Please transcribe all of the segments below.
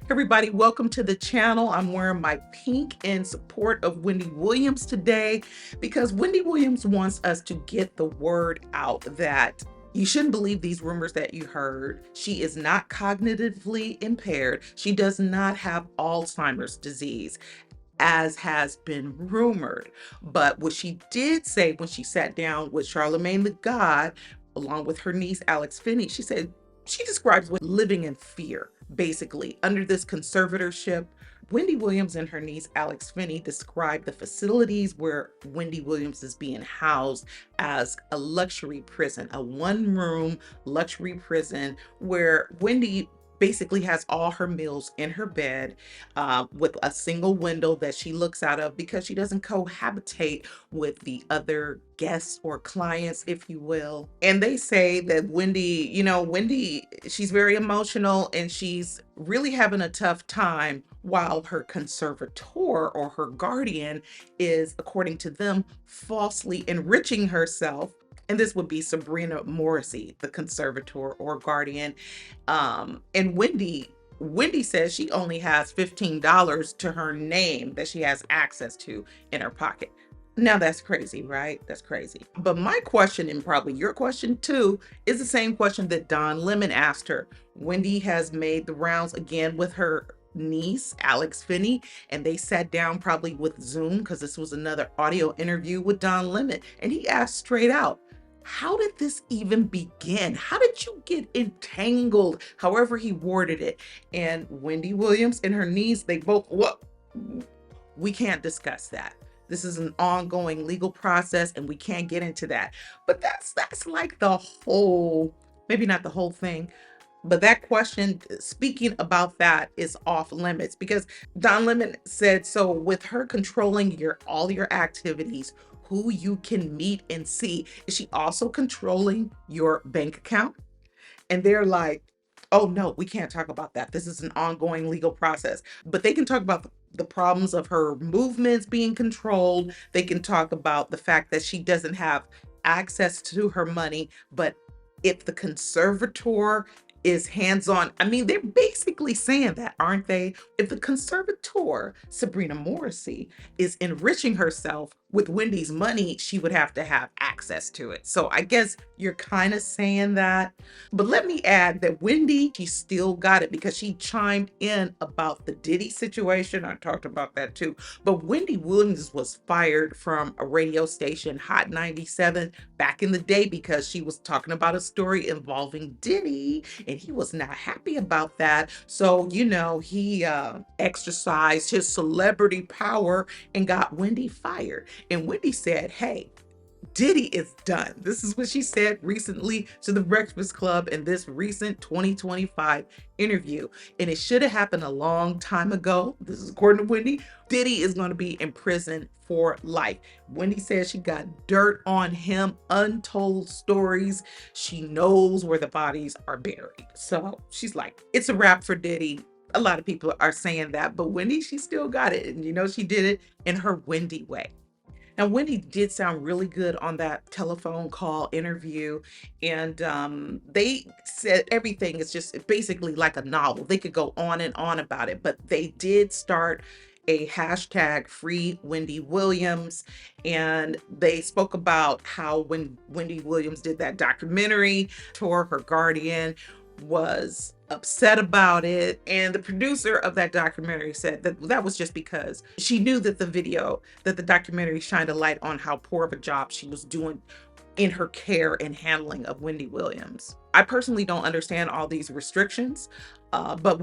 Everybody, welcome to the channel. I'm wearing my pink in support of Wendy Williams today because Wendy Williams wants us to get the word out that you shouldn't believe these rumors that you heard. She is not cognitively impaired. She does not have Alzheimer's disease, as has been rumored. But what she did say when she sat down with Charlamagne the God, along with her niece, Alex Finney, she said she describes what living in fear, basically, under this conservatorship. Wendy Williams and her niece, Alex Finney, described the facilities where Wendy Williams is being housed as a luxury prison, a one-room luxury prison where Wendy basically has all her meals in her bed with a single window that she looks out of because she doesn't cohabitate with the other guests or clients, if you will. And they say that Wendy, she's very emotional and she's really having a tough time while her conservator or her guardian is, according to them, falsely enriching herself. And this would be Sabrina Morrisey, the conservator or guardian. And Wendy says she only has $15 to her name that she has access to in her pocket. Now that's crazy, right? That's crazy. But my question, and probably your question too, is the same question that Don Lemon asked her. Wendy has made the rounds again with her niece, Alex Finney, and they sat down probably with Zoom because this was another audio interview with Don Lemon. And he asked straight out, how did this even begin? How did you get entangled? However he worded it. And Wendy Williams and her niece, they both, what? We can't discuss that. This is an ongoing legal process and we can't get into that. But that's like the whole, maybe not the whole thing, but that question, speaking about that, is off limits because Don Lemon said, so with her controlling all your activities, who you can meet and see, is she also controlling your bank account? And they're like, oh no, we can't talk about that. This is an ongoing legal process. But they can talk about the problems of her movements being controlled. They can talk about the fact that she doesn't have access to her money. But if the conservator is hands-on, I mean, they're basically saying that, aren't they? If the conservator, Sabrina Morrisey, is enriching herself with Wendy's money, she would have to have access to it. So I guess you're kind of saying that. But let me add that Wendy, she still got it because she chimed in about the Diddy situation. I talked about that too. But Wendy Williams was fired from a radio station, Hot 97, back in the day because she was talking about a story involving Diddy and he was not happy about that. So, he exercised his celebrity power and got Wendy fired. And Wendy said, hey, Diddy is done. This is what she said recently to the Breakfast Club in this recent 2025 interview. And it should have happened a long time ago. This is according to Wendy. Diddy is going to be in prison for life. Wendy says she got dirt on him, untold stories. She knows where the bodies are buried. So she's like, it's a wrap for Diddy. A lot of people are saying that, but Wendy, she still got it. And she did it in her Wendy way. Now, Wendy did sound really good on that telephone call interview. And they said everything is just basically like a novel. They could go on and on about it, but they did start a hashtag free Wendy Williams. And they spoke about how when Wendy Williams did that documentary, Tor, her guardian, was upset about it. And the producer of that documentary said that was just because she knew that the documentary shined a light on how poor of a job she was doing in her care and handling of Wendy Williams. I personally don't understand all these restrictions, but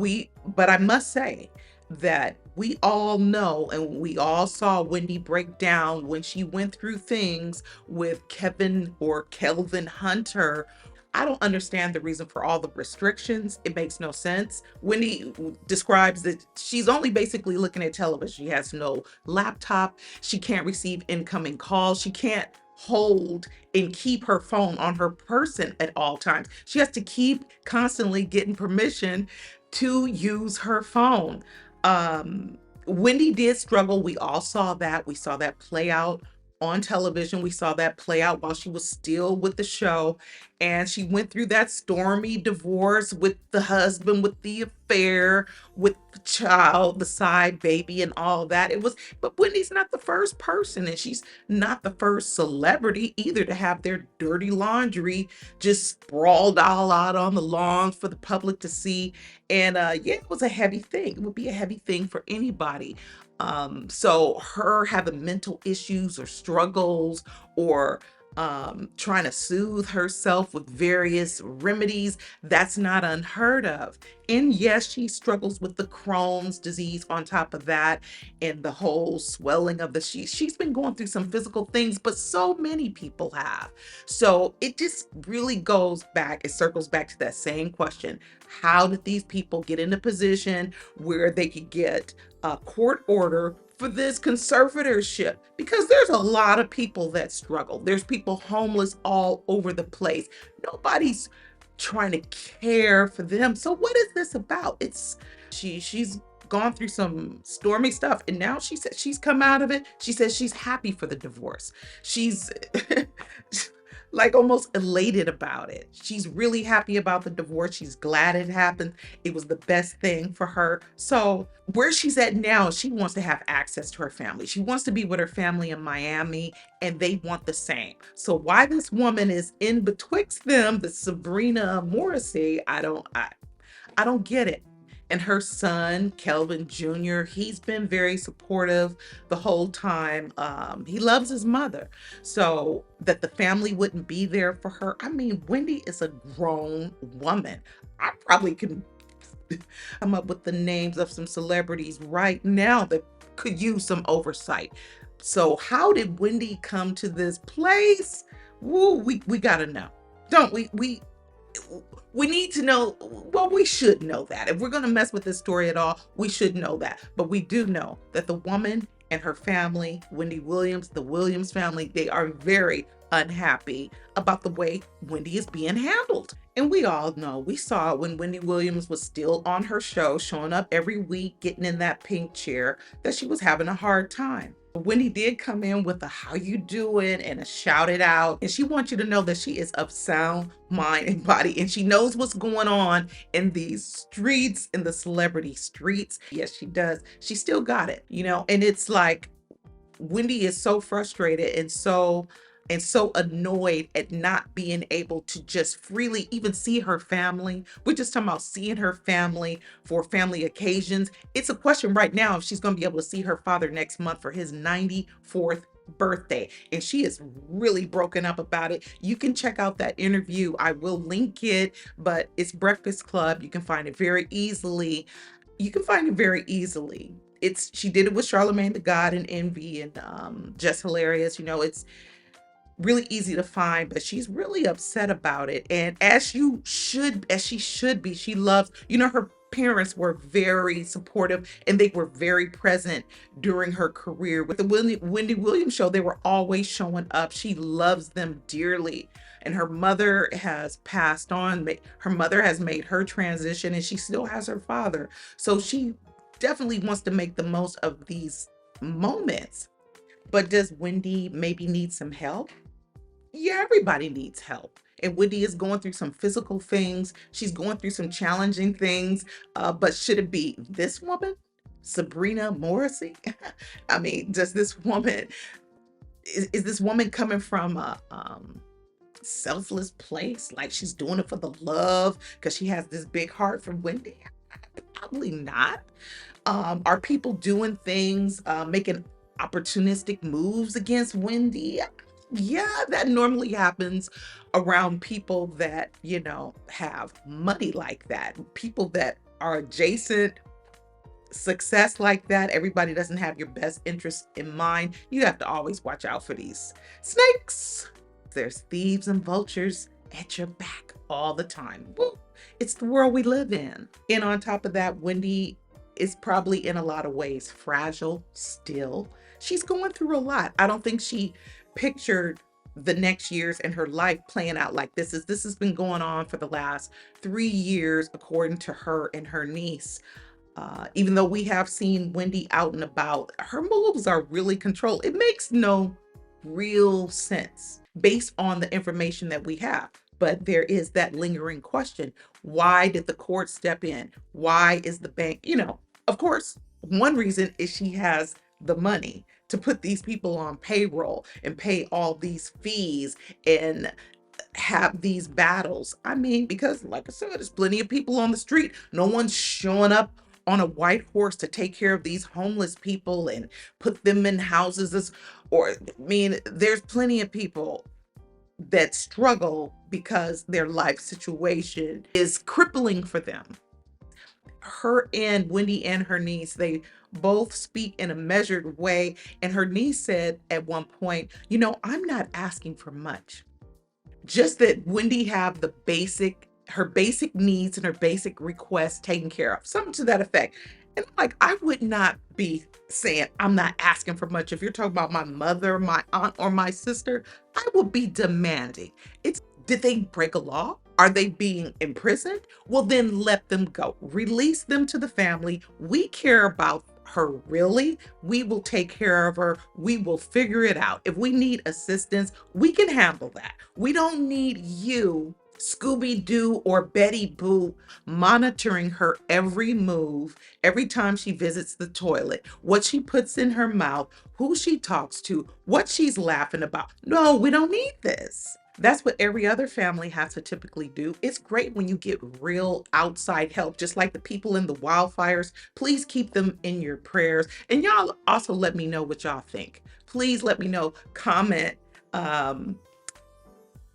I must say that we all know and we all saw Wendy break down when she went through things with Kevin or Kelvin Hunter. I don't understand the reason for all the restrictions. It makes no sense. Wendy describes that she's only basically looking at television. She has no laptop. She can't receive incoming calls. She can't hold and keep her phone on her person at all times. She has to keep constantly getting permission to use her phone. Wendy did struggle. We all saw that. We saw that play out on television. We saw that play out while she was still with the show. And she went through that stormy divorce with the husband, with the affair, with the child, the side baby, and all that. But Wendy's not the first person, and she's not the first celebrity either to have their dirty laundry just sprawled all out on the lawn for the public to see. And yeah, it was a heavy thing. It would be a heavy thing for anybody. So her having mental issues or struggles, or trying to soothe herself with various remedies, that's not unheard of. And yes, she struggles with the Crohn's disease on top of that, and the whole swelling of the she's been going through some physical things, but so many people have. So it just really it circles back to that same question. How did these people get in a position where they could get a court order for this conservatorship? Because there's a lot of people that struggle. There's people homeless all over the place. Nobody's trying to care for them. So what is this about? She's gone through some stormy stuff, and now she said she's come out of it. She says she's happy for the divorce. She's like almost elated about it. She's really happy about the divorce. She's glad it happened. It was the best thing for her. So where she's at now, she wants to have access to her family. She wants to be with her family in Miami, and they want the same. So why this woman is in betwixt them, the Sabrina Morrisey, I don't get it. And her son, Kelvin Jr., he's been very supportive the whole time. He loves his mother. So that the family wouldn't be there for her. I mean, Wendy is a grown woman. I probably can come up with the names of some celebrities right now that could use some oversight. So how did Wendy come to this place? Woo, we gotta know. Don't we? We need to know. Well, we should know that. If we're going to mess with this story at all, we should know that. But we do know that the woman and her family, Wendy Williams, the Williams family, they are very unhappy about the way Wendy is being handled. And we all know, we saw it when Wendy Williams was still on her show, showing up every week, getting in that pink chair, that she was having a hard time. Wendy did come in with a "how you doing" and a shout it out. And she wants you to know that she is of sound mind and body, and she knows what's going on in these streets, in the celebrity streets. Yes, she does. She still got it, and it's like Wendy is so frustrated and so annoyed at not being able to just freely even see her family. We're just talking about seeing her family for family occasions. It's a question right now if she's going to be able to see her father next month for his 94th birthday. And she is really broken up about it. You can check out that interview. I will link it, but it's Breakfast Club. You can find it very easily. She did it with Charlamagne the God and Envy and Jess Hilarious. It's really easy to find, but she's really upset about it. And as she should be, she loves, her parents were very supportive and they were very present during her career. With the Wendy Williams show, they were always showing up. She loves them dearly. And her mother has passed on. Her mother has made her transition, and she still has her father. So she definitely wants to make the most of these moments. But does Wendy maybe need some help? Yeah, everybody needs help. And Wendy is going through some physical things. She's going through some challenging things. But should it be this woman, Sabrina Morrisey? I mean, is this woman coming from a selfless place? Like she's doing it for the love because she has this big heart for Wendy? Probably not. Are people doing things, making opportunistic moves against Wendy? Yeah, that normally happens around people that, have money like that. People that are adjacent, success like that. Everybody doesn't have your best interest in mind. You have to always watch out for these snakes. There's thieves and vultures at your back all the time. Woo. It's the world we live in. And on top of that, Wendy is probably in a lot of ways fragile still. She's going through a lot. I don't think she pictured the next years in her life playing out like this. This has been going on for the last 3 years, according to her and her niece. Even though we have seen Wendy out and about, her moves are really controlled. It makes no real sense based on the information that we have. But there is that lingering question. Why did the court step in? Why is the bank, of course, one reason is she has the money to put these people on payroll and pay all these fees and have these battles. I mean, because like I said, there's plenty of people on the street. No one's showing up on a white horse to take care of these homeless people and put them in houses or I mean, there's plenty of people that struggle because their life situation is crippling for them. Her and Wendy and her niece, they both speak in a measured way. And her niece said at one point, I'm not asking for much. Just that Wendy have her basic needs and her basic requests taken care of. Something to that effect. And I'm like, I would not be saying I'm not asking for much. If you're talking about my mother, my aunt, or my sister, I will be demanding. Did they break a law? Are they being imprisoned? Well, then let them go. Release them to the family. We care about her, really. We will take care of her. We will figure it out. If we need assistance, we can handle that. We don't need you, Scooby Doo or Betty Boo, monitoring her every move, every time she visits the toilet, what she puts in her mouth, who she talks to, what she's laughing about. No, we don't need this. That's what every other family has to typically do. It's great when you get real outside help, just like the people in the wildfires. Please keep them in your prayers. And y'all also let me know what y'all think. Please let me know, comment. And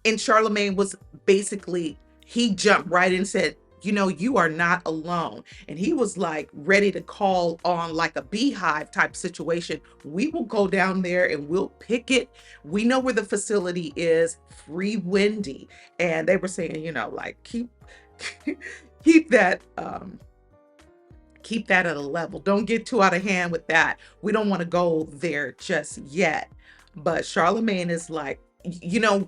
Charlamagne was basically, he jumped right in and said, you are not alone. And he was like ready to call on like a beehive type situation. We will go down there and we'll pick it. We know where the facility is, Free Wendy. And they were saying, like keep keep that keep that at a level. Don't get too out of hand with that. We don't want to go there just yet. But Charlamagne is like,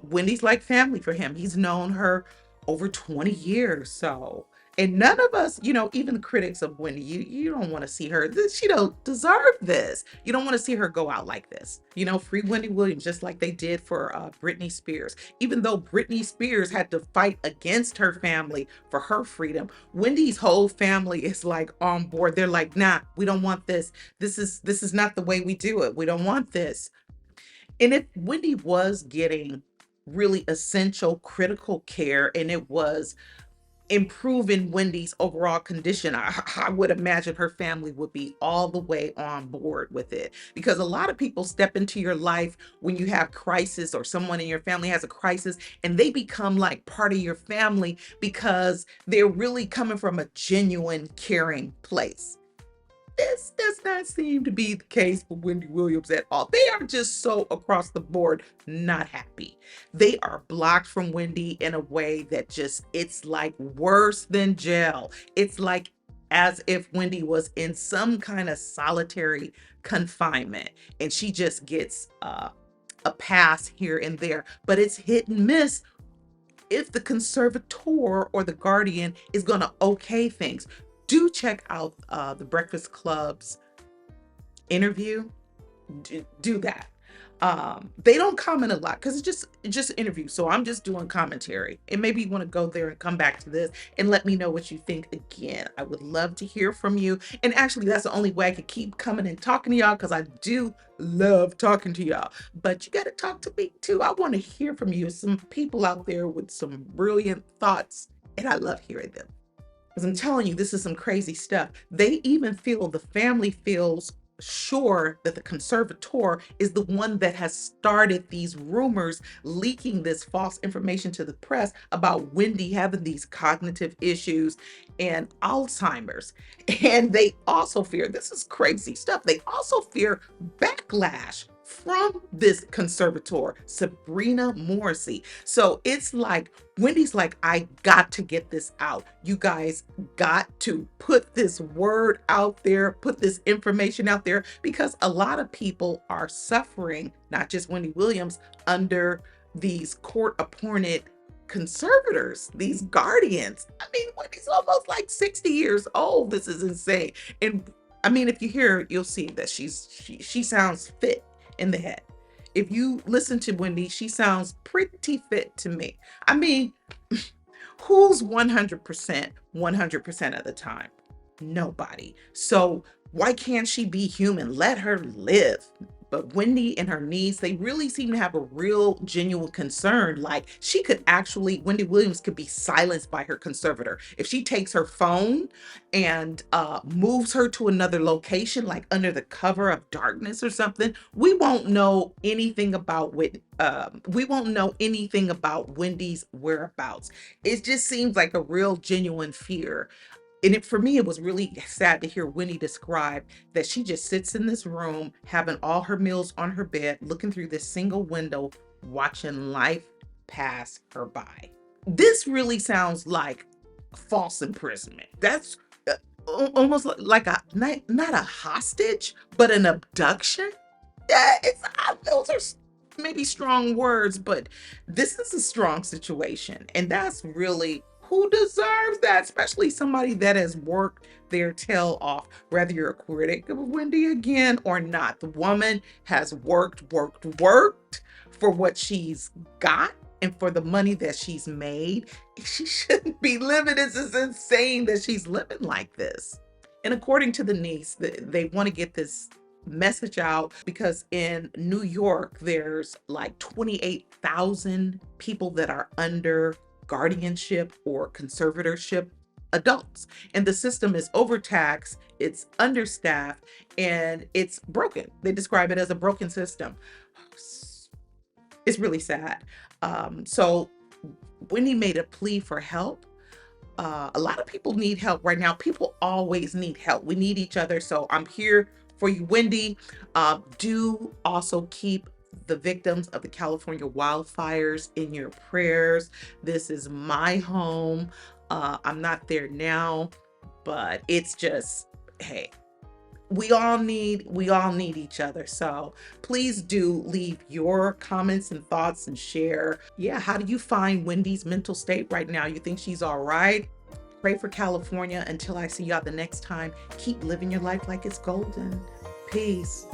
Wendy's like family for him. He's known her over 20 years. So, and none of us, even the critics of Wendy, you don't want to see her. She don't deserve this. You don't want to see her go out like this. Free Wendy Williams, just like they did for Britney Spears. Even though Britney Spears had to fight against her family for her freedom, Wendy's whole family is like on board. They're like, nah, we don't want this. This is not the way we do it. We don't want this. And if Wendy was getting really essential critical care and it was improving Wendy's overall condition, I would imagine her family would be all the way on board with it. Because a lot of people step into your life when you have crisis or someone in your family has a crisis and they become like part of your family because they're really coming from a genuine caring place. This does not seem to be the case for Wendy Williams at all. They are just so across the board not happy. They are blocked from Wendy in a way that it's like worse than jail. It's like as if Wendy was in some kind of solitary confinement and she just gets a pass here and there, but it's hit and miss if the conservator or the guardian is going to okay things. Do check out the Breakfast Club's interview. Do that. They don't comment a lot because it's just an interview. So I'm just doing commentary. And maybe you want to go there and come back to this and let me know what you think again. I would love to hear from you. And actually, that's the only way I could keep coming and talking to y'all because I do love talking to y'all. But you got to talk to me too. I want to hear from you. Some people out there with some brilliant thoughts, and I love hearing them. Because I'm telling you, this is some crazy stuff. The family feels sure that the conservator is the one that has started these rumors, leaking this false information to the press about Wendy having these cognitive issues and Alzheimer's. And they also fear, this is crazy stuff, they also fear backlash from this conservator, Sabrina Morrisey. So it's like, Wendy's like, I got to get this out. You guys got to put this word out there, put this information out there, because a lot of people are suffering, not just Wendy Williams, under these court-appointed conservators, these guardians. I mean, Wendy's almost like 60 years old. This is insane. And I mean, if you hear her, you'll see that she sounds fit in the head. If you listen to Wendy, she sounds pretty fit to me. I mean, who's 100% of the time? Nobody. So why can't she be human? Let her live. But Wendy and her niece, they really seem to have a real genuine concern. Like she could actually, Wendy Williams could be silenced by her conservator. If she takes her phone and moves her to another location, like under the cover of darkness or something, we won't know anything about we won't know anything about Wendy's whereabouts. It just seems like a real genuine fear. And for me, it was really sad to hear Winnie describe that she just sits in this room, having all her meals on her bed, looking through this single window, watching life pass her by. This really sounds like false imprisonment. That's almost like a not a hostage, but an abduction. Yeah, those are maybe strong words, but this is a strong situation. And that's really who deserves that, especially somebody that has worked their tail off, whether you're a critic of Wendy again or not. The woman has worked for what she's got and for the money that she's made. She shouldn't be living. This is insane that she's living like this. And according to the niece, they want to get this message out because in New York, there's like 28,000 people that are under guardianship or conservatorship, adults. And the system is overtaxed, it's understaffed, and it's broken. They describe it as a broken system. It's really sad. So Wendy made a plea for help. A lot of people need help right now. People always need help. We need each other. So I'm here for you, Wendy. Do also keep the victims of the California wildfires in your prayers. This is my home. I'm not there now, but it's just, hey, we all need each other. So please do leave your comments and thoughts and share. Yeah, how do you find Wendy's mental state right now? You think she's all right? Pray for California. Until I see y'all the next time, keep living your life like it's golden. Peace.